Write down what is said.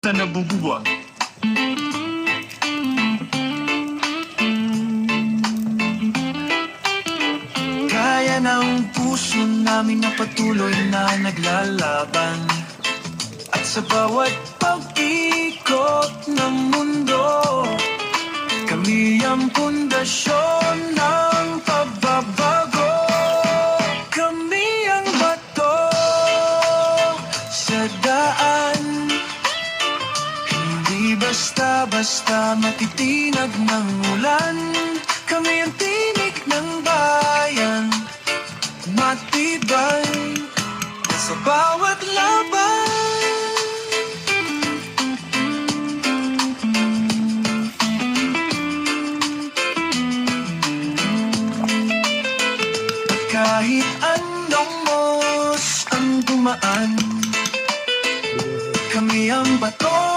basta nabubuwag. Kaya ng puso namin na patuloy na naglalaban. At sa bawat pag-ikot ng mundo, kami ang pundasyon ng pagbabago. Kami ang bato sa daan, hindi basta-basta matitinag ng ulan. Kami ang tinig ng bayan, matibay sa bawat laban. Kahit anong mos ang dumaan, kami ang bato